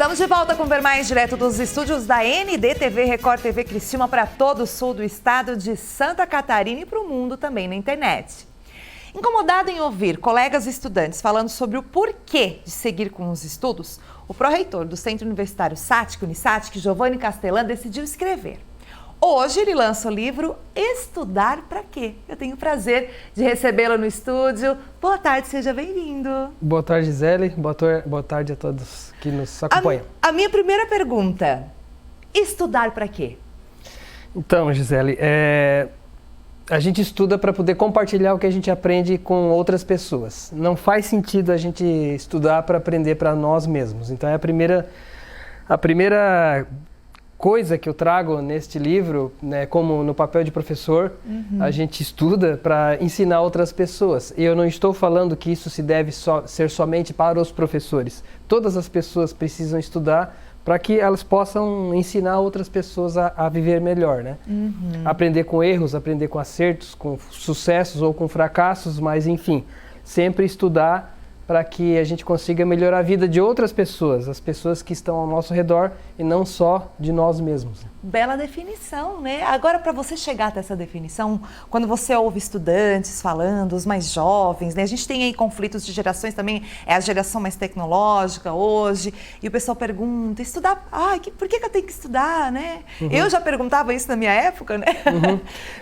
Estamos de volta com Ver Mais, direto dos estúdios da NDTV Record TV Criciúma para todo o sul do estado de Santa Catarina e para o mundo também na internet. Incomodado em ouvir colegas estudantes falando sobre o porquê de seguir com os estudos, o pró-reitor do Centro Universitário SATIC, Unisatic, Giovanni Castellan, decidiu escrever. Hoje ele lança o livro Estudar Pra Quê? Eu tenho o prazer de recebê-lo no estúdio. Boa tarde, seja bem-vindo. Boa tarde, Gisele. Boa tarde a todos que nos acompanham. A minha primeira pergunta, estudar pra quê? Então, Gisele, a gente estuda para poder compartilhar o que a gente aprende com outras pessoas. Não faz sentido a gente estudar para aprender para nós mesmos. Então, é a primeira coisa que eu trago neste livro, né, como no papel de professor, a gente estuda para ensinar outras pessoas. E eu não estou falando que isso se deve ser somente para os professores. Todas as pessoas precisam estudar para que elas possam ensinar outras pessoas a viver melhor, né? Aprender com erros, aprender com acertos, com sucessos ou com fracassos, mas enfim, sempre estudar para que a gente consiga melhorar a vida de outras pessoas, as pessoas que estão ao nosso redor e não só de nós mesmos. Bela definição, né? Agora, para você chegar até essa definição, quando você ouve estudantes falando, os mais jovens, né? A gente tem aí conflitos de gerações também, é a geração mais tecnológica hoje, e o pessoal pergunta, estudar, por que eu tenho que estudar, né? Eu já perguntava isso na minha época, né?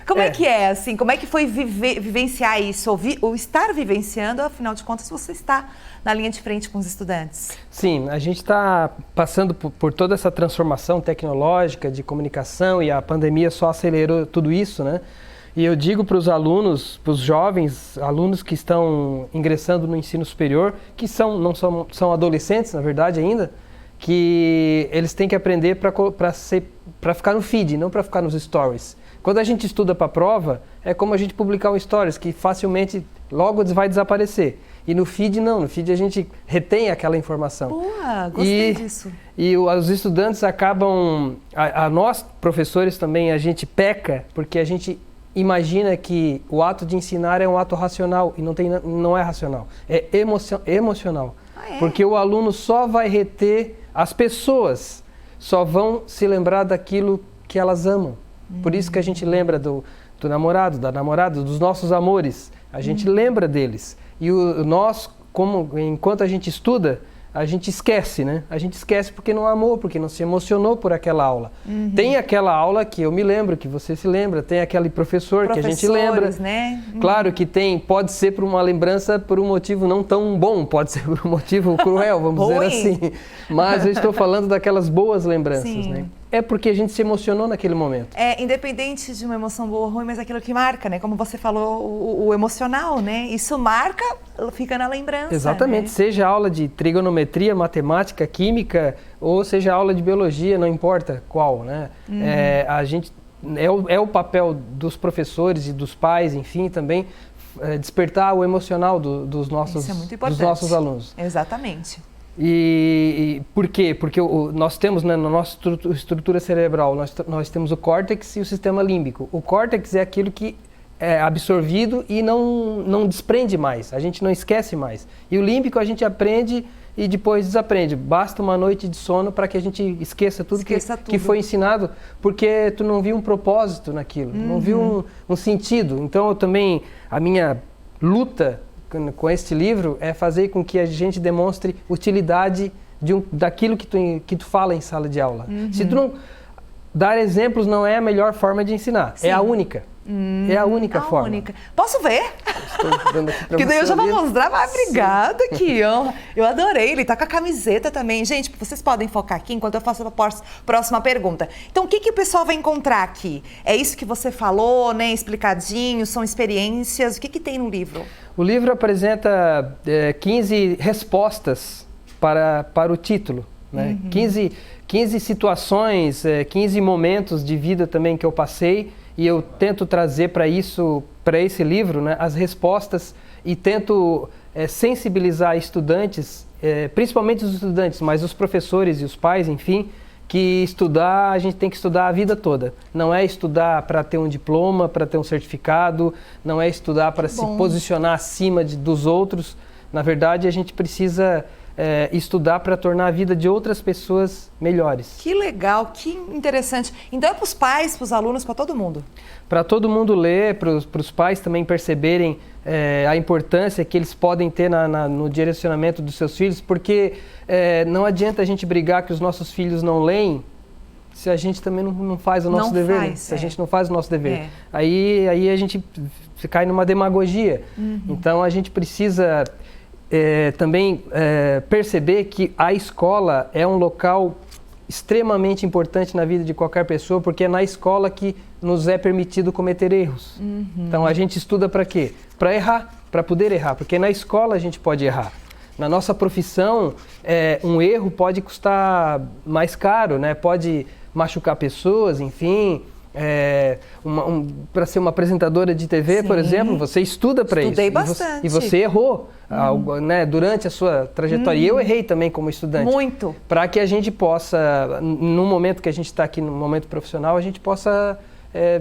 Como é que é, assim, como é que foi vivenciar isso, ou estar vivenciando, afinal de contas, você está na linha de frente com os estudantes? Sim, a gente está passando por toda essa transformação tecnológica de comunicação e a pandemia só acelerou tudo isso, né? E eu digo para os alunos, para os jovens alunos que estão ingressando no ensino superior, que são adolescentes, na verdade, ainda, que eles têm que aprender para ficar no feed, não para ficar nos stories. Quando a gente estuda para a prova, é como a gente publicar um stories, que facilmente logo vai desaparecer. E no feed não, no feed a gente retém aquela informação. Boa, gostei disso. E os estudantes acabam, nós professores também, a gente peca, porque a gente imagina que o ato de ensinar é um ato racional, e não é racional, é emocional. Porque o aluno só vai reter, as pessoas só vão se lembrar daquilo que elas amam. Por isso que a gente lembra do namorado, da namorada, dos nossos amores, a gente lembra deles. E nós, enquanto a gente estuda, a gente esquece, né? A gente esquece porque não amou, porque não se emocionou por aquela aula. Tem aquela aula que eu me lembro, que você se lembra, tem aquele professor que a gente lembra. Né? Claro que pode ser por uma lembrança por um motivo não tão bom, pode ser por um motivo cruel, vamos dizer assim. Mas eu estou falando daquelas boas lembranças, Sim. né? É porque a gente se emocionou naquele momento. Independente de uma emoção boa ou ruim, mas aquilo que marca, né? Como você falou, o emocional, né? Isso marca, fica na lembrança. Exatamente, né? Seja aula de trigonometria, matemática, química, ou seja aula de biologia, não importa qual, né? A gente, é o papel dos professores e dos pais, enfim, também, despertar o emocional dos nossos alunos. Exatamente. E por quê? Porque nós temos, né, na nossa estrutura cerebral, nós temos o córtex e o sistema límbico. O córtex é aquilo que é absorvido e não desprende mais, a gente não esquece mais. E o límbico a gente aprende e depois desaprende. Basta uma noite de sono para que a gente esqueça tudo que foi ensinado, porque tu não viu um propósito naquilo, não viu um sentido. Então a minha luta com este livro é fazer com que a gente demonstre utilidade daquilo que tu fala em sala de aula. Se tu não dar exemplos, não é a melhor forma de ensinar. Sim. É a única. É a única forma. Posso ver? Estou dando aqui pra que daí eu já vou mostrar. Obrigada, Sim. aqui. Eu adorei. Ele tá com a camiseta também. Gente, vocês podem focar aqui enquanto eu faço a próxima pergunta. Então, o que o pessoal vai encontrar aqui? É isso que você falou, né? Explicadinho, são experiências. O que tem no livro? O livro apresenta 15 respostas para o título, né? 15 situações, 15 momentos de vida também que eu passei, e eu tento trazer para esse livro, né, as respostas, e tento sensibilizar estudantes, principalmente os estudantes, mas os professores e os pais, enfim, que a gente tem que estudar a vida toda. Não é estudar para ter um diploma, para ter um certificado, não é estudar para se posicionar acima dos outros. Na verdade, a gente precisa estudar para tornar a vida de outras pessoas melhores. Que legal, que interessante. Então é para os pais, para os alunos, para todo mundo? Para todo mundo ler, para os pais também perceberem a importância que eles podem ter no direcionamento dos seus filhos, porque não adianta a gente brigar que os nossos filhos não leem se a gente também não faz o nosso dever. Faz, se a gente não faz o nosso dever. Aí a gente cai numa demagogia. Então a gente precisa também perceber que a escola é um local extremamente importante na vida de qualquer pessoa, porque é na escola que nos é permitido cometer erros. Então a gente estuda para quê? Para errar, para poder errar, porque na escola a gente pode errar. Na nossa profissão, um erro pode custar mais caro, né? Pode machucar pessoas, enfim. Para ser uma apresentadora de TV, por exemplo, você estuda para isso. Estudei bastante. E você errou algo, né, durante a sua trajetória. E eu errei também como estudante. Muito. Para que a gente possa, no momento que a gente está aqui, no momento profissional, a gente possa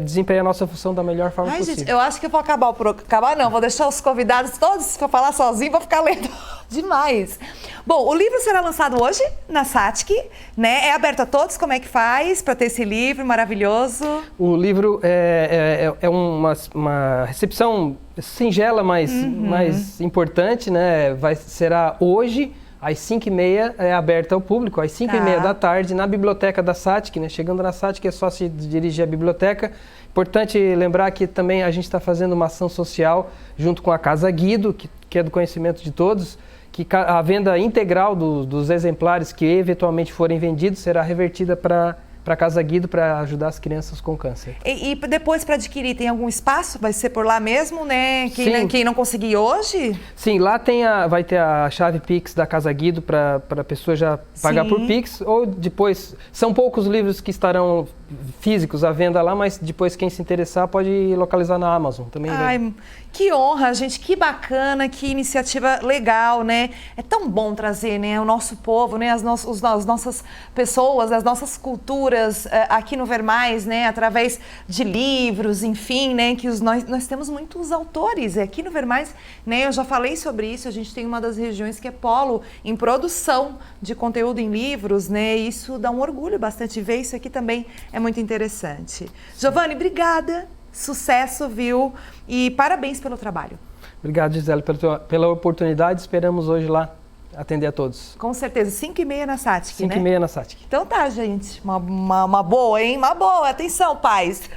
desempenhar a nossa função da melhor forma possível. Gente, eu acho que eu vou acabar o programa. Acabar não, vou deixar os convidados todos para falar sozinho, vou ficar lendo demais. Bom, o livro será lançado hoje na Satic, né? É aberto a todos, como é que faz para ter esse livro maravilhoso? O livro é uma recepção singela, mas mais importante, né? Será hoje, às 5h30, aberta ao público, às 5h30 da tarde, na biblioteca da Satic, né? Chegando na Satic é só se dirigir à biblioteca. Importante lembrar que também a gente está fazendo uma ação social junto com a Casa Guido, que é do conhecimento de todos, que a venda integral dos exemplares que eventualmente forem vendidos será revertida para a Casa Guido para ajudar as crianças com câncer. E depois, para adquirir, tem algum espaço? Vai ser por lá mesmo, né? Quem não conseguir hoje? Sim, lá vai ter a chave Pix da Casa Guido para a pessoa já pagar por Pix, ou depois, são poucos livros que estarão físicos à venda lá, mas depois quem se interessar pode localizar na Amazon também. Ai, que honra, gente, que bacana, que iniciativa legal, né? É tão bom trazer, né, o nosso povo, né, as nossas pessoas, as nossas culturas aqui no Ver Mais, né, através de livros, enfim, né, que nós temos muitos autores aqui no Ver Mais, né, eu já falei sobre isso, a gente tem uma das regiões que é polo em produção de conteúdo em livros, né, e isso dá um orgulho bastante ver isso aqui também, é muito interessante. Giovanni, obrigada. Sucesso, viu? E parabéns pelo trabalho. Obrigado, Gisele, pela oportunidade. Esperamos hoje lá atender a todos. Com certeza. 5h30 na Satic, né? 5h30 na Satic. Então tá, gente. Uma boa, hein? Uma boa. Atenção, pais.